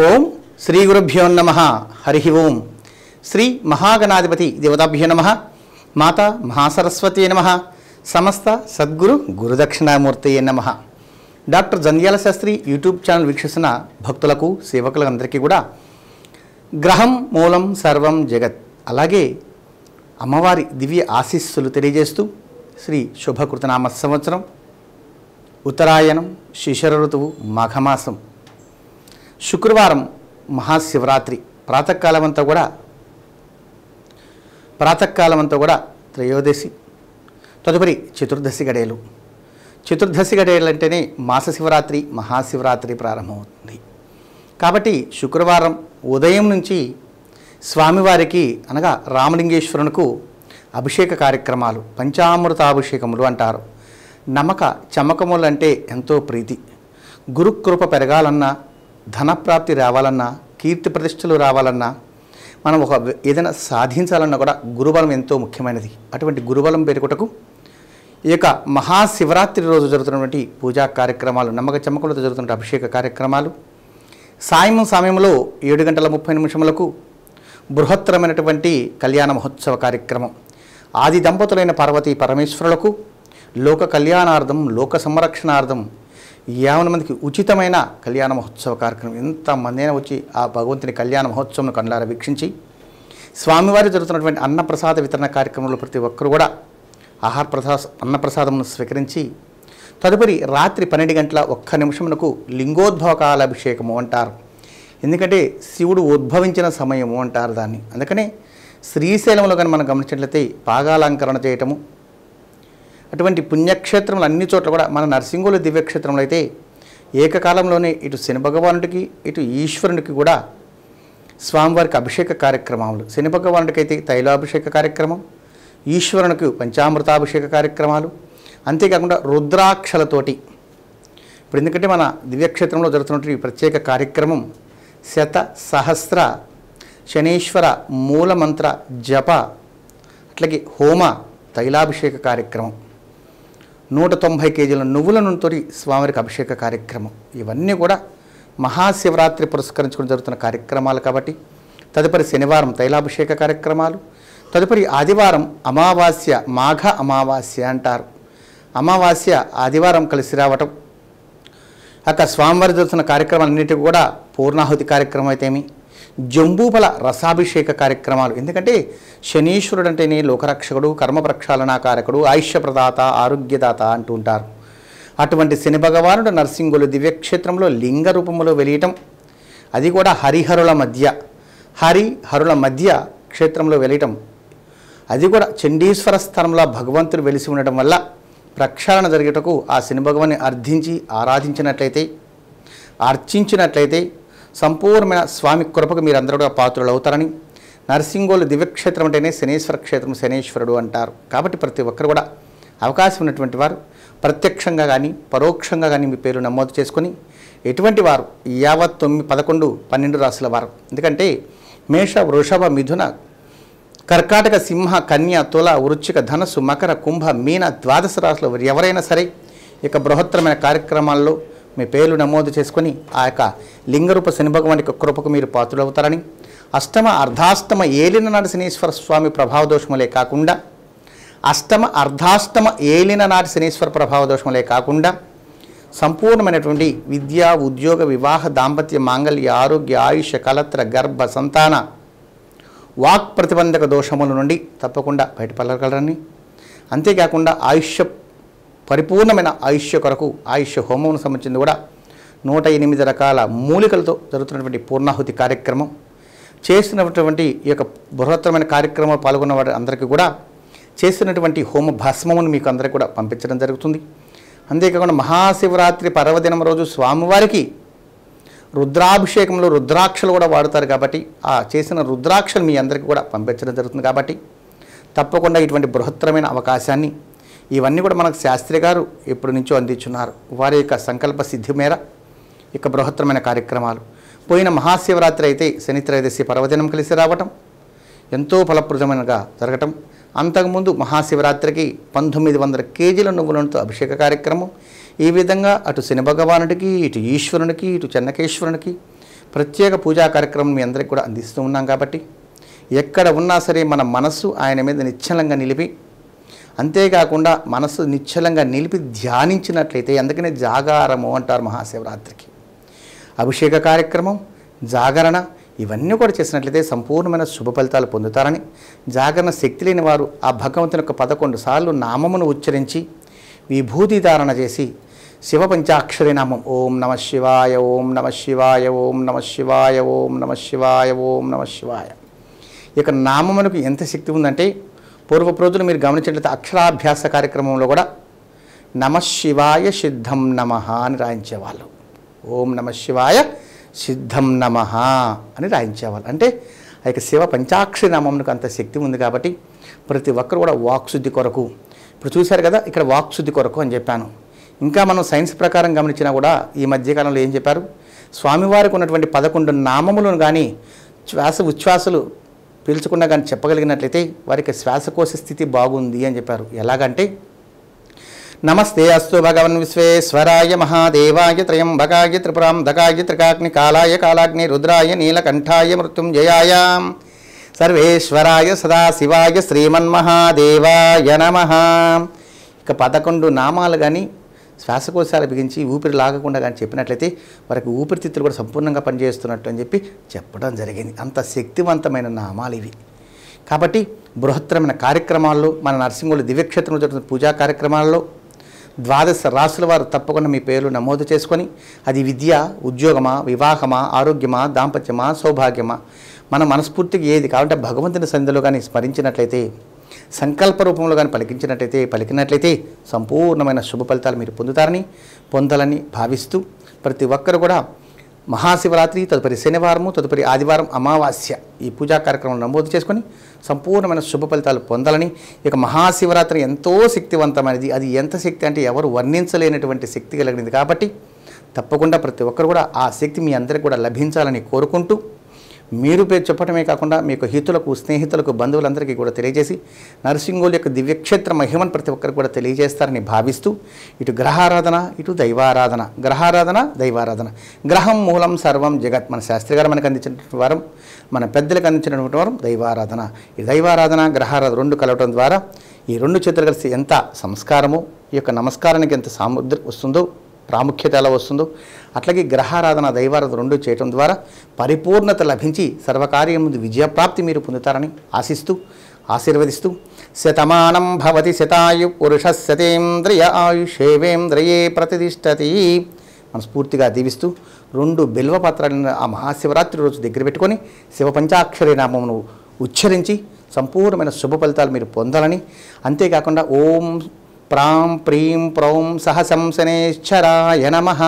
ఓం శ్రీ గురుభ్యో నమః. హరి ఓం. శ్రీ మహాగణాధిపతి దేవతాభ్యో నమః. మాతా మహాసరస్వతి నమః. సమస్త సద్గురు గురుదక్షిణామూర్తయే నమః. Doctor Jandhyala Shastri YouTube channel వీక్షిస్తున్న భక్తులకు సేవకులందరికీ కూడా గ్రహం మూలం సర్వం జగత్, అలాగే అమ్మవారి దివ్య ఆశీస్సులు తెలియజేస్తూ శ్రీ శుభకృతనామ సంవత్సరం ఉత్తరాయణం శిశిర ఋతువు మాఘమాసం శుక్రవారం మహాశివరాత్రి ప్రాతకాలమంతా కూడా త్రయోదశి, తదుపరి చతుర్దశి గడియలు. చతుర్దశి గడియలు అంటేనే మాస శివరాత్రి, మహాశివరాత్రి ప్రారంభమవుతుంది. కాబట్టి శుక్రవారం ఉదయం నుంచి స్వామివారికి అనగా రామలింగేశ్వరునికి అభిషేక కార్యక్రమాలు, పంచామృతాభిషేకములు అంటారు. నమ్మక చమకములు అంటే ఎంతో ప్రీతి. గురుకృప పెరగాలన్నా, ధనప్రాప్తి రావాలన్నా, కీర్తి ప్రతిష్టలు రావాలన్నా, మనం ఏదైనా సాధించాలన్నా కూడా గురుబలం ఎంతో ముఖ్యమైనది. అటువంటి గురుబలం పెరుగుటకు ఈ యొక్క మహాశివరాత్రి రోజు జరుగుతున్నటువంటి పూజా కార్యక్రమాలు, నమ్మక చమకములతో జరుగుతున్న అభిషేక కార్యక్రమాలు, సమయంలో 7:30 బృహత్తరమైనటువంటి కళ్యాణ మహోత్సవ కార్యక్రమం, ఆది దంపతులైన పార్వతీ పరమేశ్వరులకు లోక కళ్యాణార్థం, లోక సంరక్షణార్థం 50 మందికి ఉచితమైన కళ్యాణ మహోత్సవ కార్యక్రమం. ఎంతమందైనా వచ్చి ఆ భగవంతుని కళ్యాణ మహోత్సవం కళ్ళారా వీక్షించి స్వామివారి జరుగుతున్నటువంటి అన్నప్రసాద వితరణ కార్యక్రమంలో ప్రతి ఒక్కరు కూడా అన్నప్రసాదమును స్వీకరించి తదుపరి రాత్రి 12:01 లింగోద్భవ కాలాభిషేకము అంటారు. ఎందుకంటే శివుడు ఉద్భవించిన సమయము అంటారు దాన్ని. అందుకనే శ్రీశైలంలో కానీ మనం గమనించినట్లయితే పాగాలంకరణ చేయటము, అటువంటి పుణ్యక్షేత్రములు అన్ని చోట్ల కూడా మన నరసింగుల దివ్యక్షేత్రంలో అయితే ఏకకాలంలోనే ఇటు శని భగవానుడికి ఇటు ఈశ్వరునికి కూడా స్వామివారికి అభిషేక కార్యక్రమాలు. శని భగవానుడికి అయితే తైలాభిషేక కార్యక్రమం, ఈశ్వరునికి పంచామృతాభిషేక కార్యక్రమాలు, అంతేకాకుండా రుద్రాక్షలతోటి. ఇప్పుడు ఎందుకంటే మన దివ్యక్షేత్రంలో జరుగుతున్నటువంటి ప్రత్యేక కార్యక్రమం శత సహస్ర శనీశ్వర మూలమంత్ర జప, అట్లాగే హోమ తైలాభిషేక కార్యక్రమం, 190 కేజీల నువ్వుల నూనెతోటి స్వామివారికి అభిషేక కార్యక్రమం. ఇవన్నీ కూడా మహాశివరాత్రి పురస్కరించుకుని జరుగుతున్న కార్యక్రమాలు. కాబట్టి తదుపరి శనివారం తైలాభిషేక కార్యక్రమాలు, తదుపరి ఆదివారం అమావాస్య, మాఘ అమావాస్య అంటారు. అమావాస్య ఆదివారం కలిసి రావటం, అక్కడ స్వామివారి జరుగుతున్న కార్యక్రమాలన్నిటికీ కూడా పూర్ణాహుతి కార్యక్రమం అయితేమి, జంబూఫల రసాభిషేక కార్యక్రమాలు. ఎందుకంటే శనీశ్వరుడు అంటేనే లోకరక్షకుడు, కర్మ ప్రక్షాళనాకారకుడు, ఆయుష్యప్రదాత, ఆరోగ్యదాత అంటూ ఉంటారు. అటువంటి శని భగవానుడు నరసింగులు దివ్యక్షేత్రంలో లింగ రూపంలో వెలియటం, అది కూడా హరిహరుల మధ్య క్షేత్రంలో వెలియటం, అది కూడా చండీశ్వర స్థలంలో భగవంతుడు వెలిసి ఉండటం వల్ల ప్రక్షాళన జరిగేటకు ఆ శని భగవాన్ని అర్చించినట్లయితే సంపూర్ణమైన స్వామి కృపకు మీరందరూ కూడా పాత్రలు అవుతారని, నరసింగోలు దివ్యక్షేత్రం అంటేనే శనీశ్వర క్షేత్రం, శనీశ్వరుడు అంటారు. కాబట్టి ప్రతి ఒక్కరు కూడా అవకాశం ఉన్నటువంటి వారు ప్రత్యక్షంగా కానీ పరోక్షంగా కానీ మీ పేరు నమోదు చేసుకొని, ఎటువంటి వారు యావత్ 11, 12 రాశుల వారు. ఎందుకంటే మేష, వృషభ, మిథున, కర్కాటక, సింహ, కన్య, తుల, వృశ్చిక, ధనస్సు, మకర, కుంభ, మీన 12 రాశుల వారు ఎవరైనా సరే ఇక బృహత్తరమైన కార్యక్రమాల్లో మీ పేర్లు నమోదు చేసుకొని ఆ యొక్క లింగరూప శని భగవాని యొక్క కృపకు మీరు పాత్రులవుతారని, అష్టమ అర్ధాష్టమ ఏలిన నాటి శనీశ్వర స్వామి ప్రభావ దోషములే కాకుండా, అష్టమ అర్ధాష్టమ ఏలిన నాటి శనీశ్వర ప్రభావ దోషములే కాకుండా సంపూర్ణమైనటువంటి విద్యా, ఉద్యోగ, వివాహ, దాంపత్య, మాంగళ్య, ఆరోగ్య, ఆయుష, కలత్ర, గర్భ, సంతాన, వాక్ ప్రతిబంధక దోషముల నుండి తప్పకుండా బయటపడగలరని, అంతేకాకుండా పరిపూర్ణమైన ఆయుష్య కొరకు ఆయుష్య హోమం సంబంధించింది కూడా 108 రకాల మూలికలతో జరుగుతున్నటువంటి పూర్ణాహుతి కార్యక్రమం చేస్తున్నటువంటి ఈ యొక్క బృహత్తరమైన కార్యక్రమంలో పాల్గొన్న వారి అందరికీ కూడా చేస్తున్నటువంటి హోమ భస్మమును మీకు అందరికీ కూడా పంపించడం జరుగుతుంది. అంతేకాకుండా మహాశివరాత్రి పర్వదినం రోజు స్వామివారికి రుద్రాభిషేకంలో రుద్రాక్షలు కూడా వాడుతారు. కాబట్టి ఆ చేసిన రుద్రాక్షలు మీ అందరికీ కూడా పంపించడం జరుగుతుంది. కాబట్టి తప్పకుండా ఇటువంటి బృహత్తరమైన అవకాశాన్ని, ఇవన్నీ కూడా మనకు శాస్త్రి గారు ఎప్పటి నుంచో అందించున్నారు. వారి యొక్క సంకల్ప సిద్ధి మేర ఇక బృహత్తరమైన కార్యక్రమాలు, పోయిన మహాశివరాత్రి అయితే శని త్రయోదశి పర్వదినం కలిసి రావటం ఎంతో ఫలప్రదమైనగా జరగటం, అంతకుముందు మహాశివరాత్రికి 1900 కేజీల నువ్వులతో అభిషేక కార్యక్రమం, ఈ విధంగా అటు శని భగవానుడికి, ఇటు ఈశ్వరునికి, ఇటు చెన్నకేశ్వరునికి ప్రత్యేక పూజా కార్యక్రమం మీ అందరికీ కూడా అందిస్తూ ఉన్నాం కాబట్టి ఎక్కడ ఉన్నా సరే మన మనస్సు ఆయన మీద నిశ్చలంగా నిలిపి, అంతేకాకుండా మనస్సు నిశ్చలంగా నిలిపి ధ్యానించినట్లయితే, అందుకనే జాగారము అంటారు మహాశివరాత్రికి. అభిషేక కార్యక్రమం, జాగరణ ఇవన్నీ కూడా చేసినట్లయితే సంపూర్ణమైన శుభ ఫలితాలు పొందుతారని, జాగరణ శక్తి లేని వారు ఆ భగవంతుని యొక్క 11 సార్లు నామమును ఉచ్చరించి విభూతి ధారణ చేసి శివ పంచాక్షరి నామం ఓం నమ శివాయ, ఓం నమ శివాయ, ఓం నమ శివాయ, ఓం నమ శివాయ, ఓం నమ శివాయ. ఇక నామమునకు ఎంత శక్తి ఉందంటే, పూర్వపు రోజులు మీరు గమనించినట్లయితే అక్షరాభ్యాస కార్యక్రమంలో కూడా నమ శివాయ సిద్ధం నమః అని రాయించేవాళ్ళు. ఓం నమ శివాయ సిద్ధం నమః అని రాయించేవాళ్ళు. అంటే ఆ యొక్క శివ పంచాక్షరి నామమునకు అంత శక్తి ఉంది కాబట్టి ప్రతి ఒక్కరు కూడా వాక్శుద్ధి కొరకు, ఇప్పుడు చూశారు కదా ఇక్కడ వాక్శుద్ధి కొరకు అని చెప్పాను. ఇంకా మనం సైన్స్ ప్రకారం గమనించినా కూడా ఈ మధ్యకాలంలో ఏం చెప్పారు, స్వామివారికి ఉన్నటువంటి 11 నామములను కానీ శ్వాస ఉచ్ఛ్వాసలు పీల్చకుండా కానీ చెప్పగలిగినట్లయితే వారికి శ్వాసకోశ స్థితి బాగుంది అని చెప్పారు. ఎలాగంటే నమస్తే అస్తు భగవన్ విశ్వేశ్వరాయ మహాదేవాయ త్రయంబకాయ త్రిపురాంధకాయ త్రికాగ్ని కాలాయ కాలాగ్ని రుద్రాయ నీలకంఠాయ మృత్యుంజయాయ సర్వేశ్వరాయ సదాశివాయ శ్రీమన్మహాదేవాయ నమః. ఇక 11 నామాలు కానీ శ్వాసకోశాలు బిగించి ఊపిరి లాగకుండా కానీ చెప్పినట్లయితే వారికి ఊపిరితిత్తులు కూడా సంపూర్ణంగా పనిచేస్తున్నట్టు అని చెప్పి చెప్పడం జరిగింది. అంత శక్తివంతమైన నామాలు ఇవి. కాబట్టి బృహత్తరమైన కార్యక్రమాల్లో మన నరసింహులు దివ్యక్షేత్రంలో జరుగుతున్న పూజా కార్యక్రమాల్లో 12 రాసుల వారు తప్పకుండా మీ పేర్లు నమోదు చేసుకొని, అది విద్య, ఉద్యోగమా, వివాహమా, ఆరోగ్యమా, దాంపత్యమా, సౌభాగ్యమా, మన మనస్ఫూర్తికి ఏది కావాలంటే భగవంతుని సన్నిధిలో కానీ స్మరించినట్లయితే, సంకల్ప రూపంలో కానీ పలికినట్లయితే సంపూర్ణమైన శుభ ఫలితాలు మీరు పొందాలని భావిస్తూ ప్రతి ఒక్కరు కూడా మహాశివరాత్రి, తదుపరి శనివారము, తదుపరి ఆదివారం, అమావాస్య ఈ పూజా కార్యక్రమం నమోదు చేసుకొని సంపూర్ణమైన శుభ ఫలితాలు పొందాలని. ఇక మహాశివరాత్రి ఎంతో శక్తివంతమైనది. అది ఎంత శక్తి అంటే ఎవరు వర్ణించలేనటువంటి శక్తి కలిగినది. కాబట్టి తప్పకుండా ప్రతి ఒక్కరు కూడా ఆ శక్తి మీ అందరికీ కూడా లభించాలని కోరుకుంటూ, మీరు పేరు చెప్పడమే కాకుండా మీకు హితులకు, స్నేహితులకు, బంధువులందరికీ కూడా తెలియజేసి నరసింహుల యొక్క దివ్యక్షేత్ర మహిమను ప్రతి ఒక్కరికి కూడా తెలియజేస్తారని భావిస్తూ, ఇటు గ్రహారాధన, ఇటు దైవారాధన, గ్రహారాధన, దైవారాధన. గ్రహం మూలం సర్వం జగత్. మన శాస్త్రి గారు మనకు అందించినటువంటి వారం, మన పెద్దలకు అందించినటువంటి వారం దైవారాధన. ఈ దైవారాధన, గ్రహారాధన 2 కలవటం ద్వారా ఈ 2 చేతులు కలిసి ఎంత సంస్కారమో, ఈ యొక్క నమస్కారానికి ఎంత సాముద్ర వస్తుందో, ప్రాముఖ్యత ఎలా వస్తుందో, అట్లాగే గ్రహారాధన, దైవారాధన 2 చేయటం ద్వారా పరిపూర్ణత లభించి సర్వకార్యం ముందు విజయప్రాప్తి మీరు పొందుతారని ఆశిస్తూ, ఆశీర్వదిస్తూ, శతమానం భవతి శతాయు పురుష శతేంద్రియ ఆయుషేవేంద్రియే ప్రతిష్టతి మనస్ఫూర్తిగా దీవిస్తూ 2 బిల్వపత్రాలను ఆ మహాశివరాత్రి రోజు దగ్గర పెట్టుకొని శివ పంచాక్షరి నామమును ఉచ్చరించి సంపూర్ణమైన శుభ ఫలితాలు మీరు పొందాలని, అంతేకాకుండా ఓం ప్రాం ప్రీం ప్రౌం సహశంసనేశ్వరాయ నమః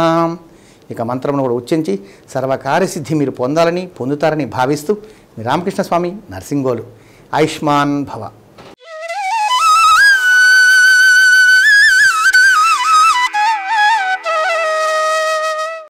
ఇక మంత్రమును కూడా ఉచ్చరించి సర్వకార్యసిద్ధి మీరు పొందాలని, పొందుతారని భావిస్తూ మీ రామకృష్ణ స్వామి, నరసింగోలు. ఆయుష్మాన్ భవ.